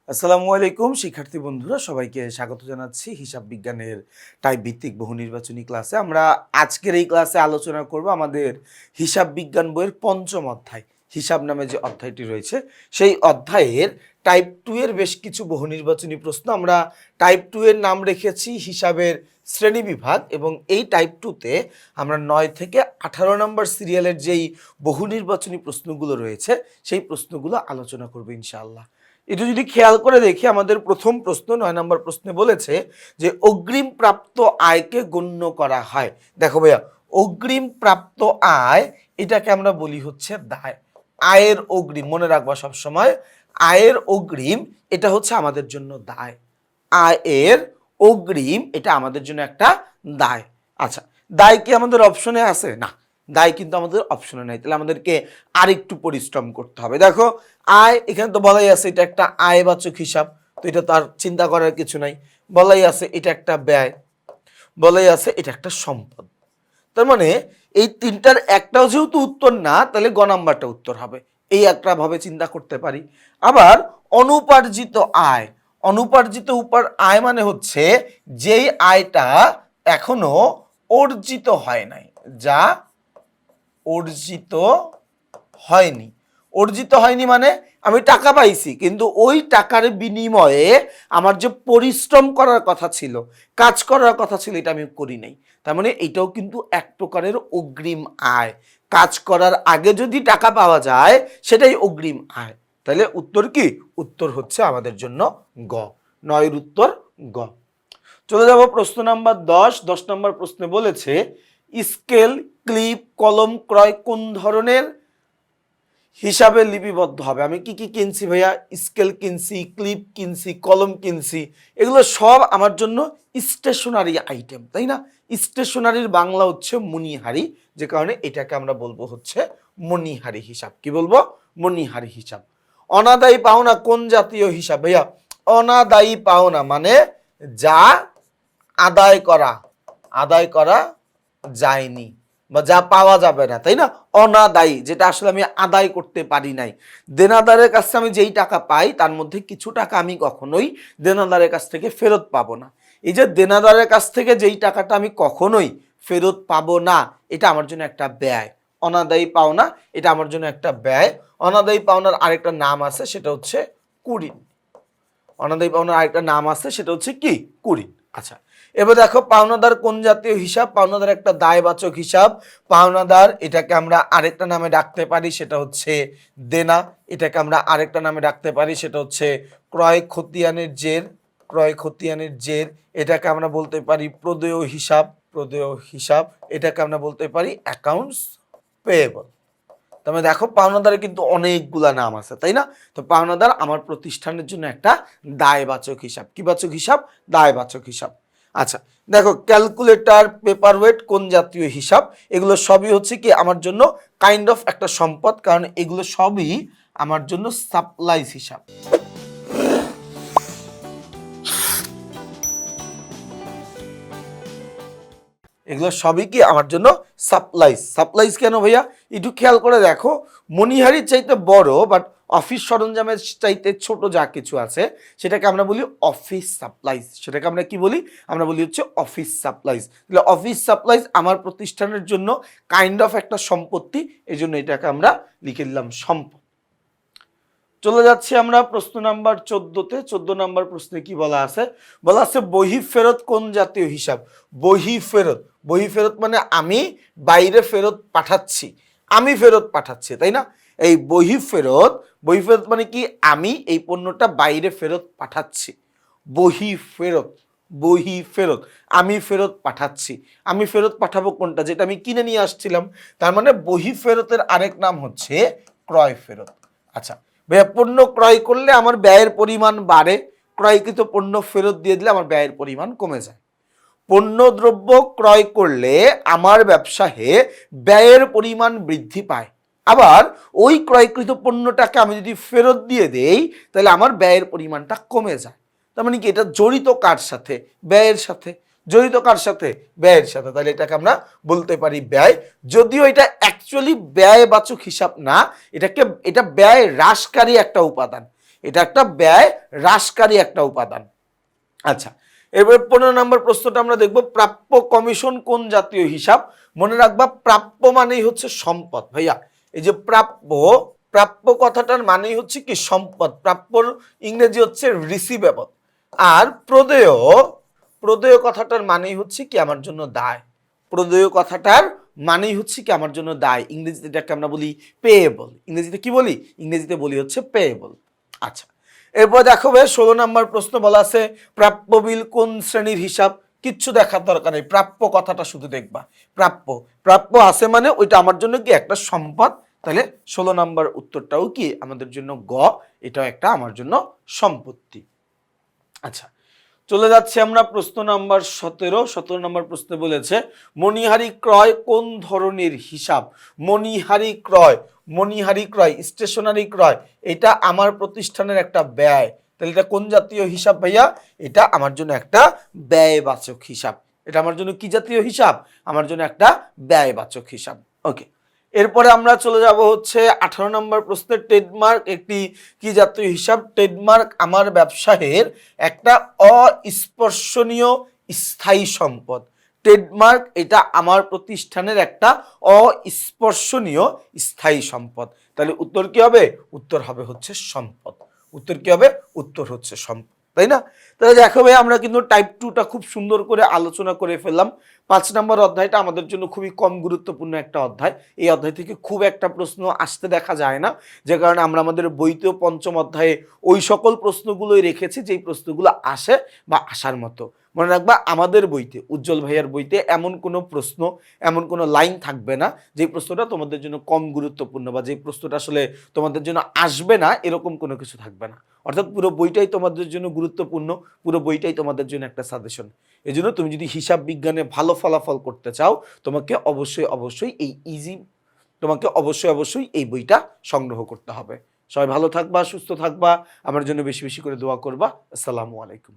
আসসালামু আলাইকুম শিক্ষার্থী বন্ধুরা, সবাইকে স্বাগত জানাচ্ছি হিসাব বিজ্ঞানের টাইপ ভিত্তিক বহু নির্বাচনী ক্লাসে। আমরা আজকের এই ক্লাসে আলোচনা করব আমাদের হিসাব বিজ্ঞান বইয়ের পঞ্চম অধ্যায় হিসাব নামে যে অধ্যায়টি রয়েছে সেই অধ্যায়ের টাইপ 2 এর বেশ কিছু বহু নির্বাচনী প্রশ্ন। আমরা টাইপ 2 এর নাম রেখেছি হিসাবের শ্রেণী বিভাগ, এবং এই টাইপ 2তে আমরা 9 থেকে 18 নম্বর সিরিয়ালের যেই বহু নির্বাচনী প্রশ্নগুলো রয়েছে সেই প্রশ্নগুলো আলোচনা করব ইনশাআল্লাহ। এটা যদি খেয়াল করে দেখি, আমাদের প্রথম প্রশ্ন 9 নম্বর প্রশ্নে বলেছে যে অগ্রিম প্রাপ্ত আয়কে গণ্য করা হয়। দেখো ভাইয়া, অগ্রিম প্রাপ্ত আয় এটাকে আমরা বলি হচ্ছে দায়। আয়ের অগ্রিম মনে রাখবা সব সময়, আয়ের অগ্রিম এটা হচ্ছে আমাদের জন্য দায়। আয়ের অগ্রিম এটা আমাদের জন্য একটা দায়। আচ্ছা, দায় কি আমাদের অপশনে আছে? না, দায় কিন্তু আমাদের অপশনে নাই। তাহলে আমাদেরকে আরেকটু পরিশ্রম করতে হবে। দেখো, আয় এখানে তো বলাই আছে এটা একটা আয়বাচক হিসাব, তো এটা তার চিন্তা করার কিছু নাই। বলাই আছে এটা একটা ব্যয়, বলাই আছে এটা একটা সম্পদ। তার মানে এই তিনটার একটাও যেহেতু উত্তর না, তাহলে গ নাম্বারটা উত্তর হবে। এই একটা ভাবে চিন্তা করতে পারি। আবার অনুপার্জিত আয়, অনুপার্জিত আয় মানে হচ্ছে যেই আয়টা এখনো অর্জিত হয় নাই, যা অর্জিত হয়নি। অর্জিত হয়নি মানে আমি টাকা পাইছি, কিন্তু ওই টাকার বিনিময়ে আমার যে পরিশ্রম করার কথা ছিল, কাজ করার কথা ছিল, এটা আমি করি নাই। তার মানে এটাও কিন্তু এক প্রকারের অগ্রিম আয়। কাজ করার আগে যদি টাকা পাওয়া যায় সেটাই অগ্রিম আয়। তাহলে উত্তর কি? উত্তর হচ্ছে আমাদের জন্য গ। 9 উত্তর গ। চলে যাব প্রশ্ন নাম্বার 10। 10 নম্বর প্রশ্নে বলেছে স্কেল, ক্লিপ, কলম ক্রয় কোন ধরনের হিসাবে লিপিবদ্ধ হবে? আমি কি কি কিনছি ভাইয়া? স্কেল কিনছি, ক্লিপ কিনছি, কলম কিনছি। এগুলো সব আমার জন্য স্টেশনারি আইটেম, তাই না? স্টেশনারির বাংলা হচ্ছে মণিহারি, যে কারণে এটাকে আমরা বলবো হচ্ছে মণিহারি হিসাব। কি বলবো? মণিহারি হিসাব। অনাদায়ী পাওনা কোন জাতীয় হিসাব ভাইয়া? অনাদায়ী পাওনা মানে যা আদায় করা যায়নি বা যা পাওয়া যাবে না, তাই না? অনাদায়ী যেটা আসলে আমি আদায় করতে পারি নাই। দেনাদারের কাছে আমি যেই টাকা পাই তার মধ্যে কিছু টাকা আমি কখনোই দেনাদারের কাছ থেকে ফেরত পাবো না। এই যে দেনাদারের কাছ থেকে যেই টাকাটা আমি কখনোই ফেরত পাবো না, এটা আমার জন্য একটা ব্যয়। অনাদায়ী পাওনা এটা আমার জন্য একটা ব্যয়। অনাদায়ী পাওনার আরেকটা নাম আছে, সেটা হচ্ছে কুঋণ। অনাদায়ী পাওনার আরেকটা নাম আছে, সেটা হচ্ছে কি? কুঋণ। আচ্ছা, এবার দেখো পাওনাদার কোন জাতীয় হিসাব? পাওনাদার একটা দায়বাচক হিসাব। পাওনাদার এটাকে আমরা আরেকটা নামে ডাকতে পারি, সেটা হচ্ছে দেনা। এটাকে আমরা আরেকটা নামে ডাকতে পারি, সেটা হচ্ছে ক্রয় খতিয়ানের জের। ক্রয় খতিয়ানের জের এটাকে আমরা বলতে পারি প্রদেয় হিসাব। প্রদেয় হিসাব এটাকে আমরা বলতে পারি অ্যাকাউন্টস পেয়েবল। তবে দেখো, পাওনাদারের কিন্তু অনেকগুলা নাম আছে, তাই না? তো পাওনাদার আমার প্রতিষ্ঠানের জন্য একটা দায়বাচক হিসাব। কি বাচক হিসাব? দায়বাচক হিসাব। আচ্ছা, দেখো ক্যালকুলেটর, পেপার ওয়েট কোন জাতীয় হিসাব? এগুলো সবই হচ্ছে কি আমার জন্য কাইন্ড অফ একটা সম্পদ, কারণ এগুলো সবই আমার জন্য সাপ্লাইজ হিসাব। এগুলো সবই কি আমার জন্য সাপ্লাইজ। সাপ্লাইজ কেন ভাইয়া? একটু খেয়াল করে দেখো, মণিহারির চাইতে বড় বাট অফিস সরঞ্জামের চাইতে ছোট যা কিছু আছে সেটাকে আমরা বলি অফিস সাপ্লাইজ। সেটাকে আমরা কি বলি? আমরা বলি হচ্ছে অফিস সাপ্লাইজ। তাহলে অফিস সাপ্লাইজ আমার প্রতিষ্ঠানের জন্য কাইন্ড অফ একটা সম্পত্তি, এই জন্য এটাকে আমরা লিখে দিলাম সম্পদ। চলে যাচ্ছি আমরা প্রশ্ন নাম্বার 14-তে। 14 নাম্বার প্রশ্নে কি বলা আছে? বলা আছে বহি ফেরত কোন জাতীয় হিসাব? বহি ফেরত, বহি ফেরত মানে আমি বাইরে ফেরত পাঠাচ্ছি, আমি ফেরত পাঠাচ্ছি, তাই না? এই বহি ফেরত, বহি ফেরত মানে কি? আমি এই পণ্যটা বাইরে ফেরত পাঠাচ্ছি। বহি ফেরত, বহি ফেরত আমি ফেরত পাঠাচ্ছি। আমি ফেরত পাঠাবো কোনটা? যেটা আমি কিনে নিয়ে আসছিলাম। তার মানে বহি ফেরতের আরেক নাম হচ্ছে ক্রয় ফেরত। আচ্ছা ভাইয়া, পণ্য ক্রয় করলে আমার ব্যয়ের পরিমাণ বাড়ে, ক্রয়কৃত পণ্য ফেরত দিয়ে দিলে আমার ব্যয়ের পরিমাণ কমে যায়। পণ্য দ্রব্য ক্রয় করলে আমার ব্যবসায়ে ব্যয়ের পরিমাণ বৃদ্ধি পায়। আবার ওই ক্রয়কৃত পণ্যটাকে আমি যদি ফেরত দিয়ে দেই তাহলে আমার ব্যয়ের পরিমাণটা কমে যায়। তার মানে কি? এটা জড়িত কার সাথে? ব্যয়ের সাথে। জড়িত কার সাথে? ব্যয়ের সাথে। তাহলে এটাকে আমরা বলতে পারি ব্যয়। যদিও এটা অ্যাকচুয়ালি ব্যয়বাচক হিসাব না, এটা ব্যয় হ্রাসকারী একটা উপাদান। এটা একটা ব্যয় হ্রাসকারী একটা উপাদান। আচ্ছা, এবার 15 নম্বর প্রশ্নটা আমরা দেখব, প্রাপ্য কমিশন কোন জাতীয় হিসাব? মনে রাখবা প্রাপ্য মানেই হচ্ছে সম্পদ। ভাইয়া এই যে প্রাপ্য, প্রাপ্য কথাটার মানেই হচ্ছে কি সম্পদ। প্রাপ্যর ইংরেজি হচ্ছে রিসিভেবল। আর প্রদেয়, প্রদেয় কথাটার মানেই হচ্ছে কি আমার জন্য দায়। প্রদেয় কথাটার মানেই হচ্ছে কি আমার জন্য দায়। ইংরেজিতে এটাকে আমরা বলি পেয়েবল। ইংরেজিতে কি বলি? ইংরেজিতে বলি হচ্ছে পেয়েবল। আচ্ছা, এরপর দেখো ভাই 16 নম্বর প্রশ্ন বলা আছে প্রাপ্য বিল কোন শ্রেণীর হিসাব? কিচ্ছু দেখার দরকার নেই, প্রাপ্য কথাটা শুধু দেখবা। প্রাপ্য, প্রাপ্য আছে মানে ওইটা আমার জন্য কি একটা সম্পদ। তাহলে 16 নম্বর উত্তরটাও কি আমাদের জন্য গ, এটাও একটা আমার জন্য সম্পত্তি। আচ্ছা, চলে যাচ্ছে আমরা প্রশ্ন নাম্বার 17। 17 নম্বর প্রশ্নে বলেছে মণিহারি ক্রয় কোন ধরনের হিসাব? মণিহারি ক্রয়, মণিহারি ক্রয় স্টেশনারি ক্রয়, এটা আমার প্রতিষ্ঠানের একটা ব্যয়। তাহলে এটা কোন জাতীয় হিসাব ভাইয়া? এটা আমার জন্য একটা ব্যয়বাচক হিসাব। এটা আমার জন্য কি জাতীয় হিসাব? আমার জন্য একটা ব্যয়বাচক হিসাব। ওকে, এরপরে আমরা চলে যাব হচ্ছে 18 নম্বর প্রশ্নের ট্রেডমার্ক একটি কি জাতীয় হিসাব? ট্রেডমার্ক আমার ব্যবসায়ের একটা অস্পর্শনীয় স্থায়ী সম্পদ। ট্রেডমার্ক এটা আমার প্রতিষ্ঠানের একটা অস্পর্শনীয় স্থায়ী সম্পদ। তাহলে উত্তর কি হবে? উত্তর হবে হচ্ছে সম্পদ। উত্তর কি হবে? উত্তর হচ্ছে সম্পদ, তাই না? তাহলে দেখো ভাই আমরা কিন্তু টাইপ 2টা খুব সুন্দর করে আলোচনা করে ফেললাম। 5 নম্বর অধ্যায়টা আমাদের জন্য খুবই কম গুরুত্বপূর্ণ একটা অধ্যায়। এই অধ্যায় থেকে খুব একটা প্রশ্ন আসতে দেখা যায় না, যে কারণে আমরা আমাদের বইতেও পঞ্চম অধ্যায়ে ওই সকল প্রশ্নগুলোই রেখেছি যেই প্রশ্নগুলো আসে বা আসার মতো। মনে রাখবা আমাদের বইতে, উজ্জ্বল ভাইয়ার বইতে এমন কোনো প্রশ্ন, এমন কোনো লাইন থাকবে না যেই প্রশ্নটা তোমাদের জন্য কম গুরুত্বপূর্ণ বা যেই প্রশ্নটা আসলে তোমাদের জন্য আসবে না, এরকম কোনো কিছু থাকবে না। অর্থাৎ পুরো বইটাই তোমাদের জন্য গুরুত্বপূর্ণ, পুরো বইটাই তোমাদের জন্য একটা সাজেশন। এই জন্য তুমি যদি হিসাব বিজ্ঞানে ভালো ফলাফল করতে চাও, তোমাকে অবশ্যই এই তোমাকে অবশ্যই এই বইটা সংগ্রহ করতে হবে। সবাই ভালো থাকবা, সুস্থ থাকবা, আমার জন্য বেশি বেশি করে দোয়া করবা। আসসালামু আলাইকুম।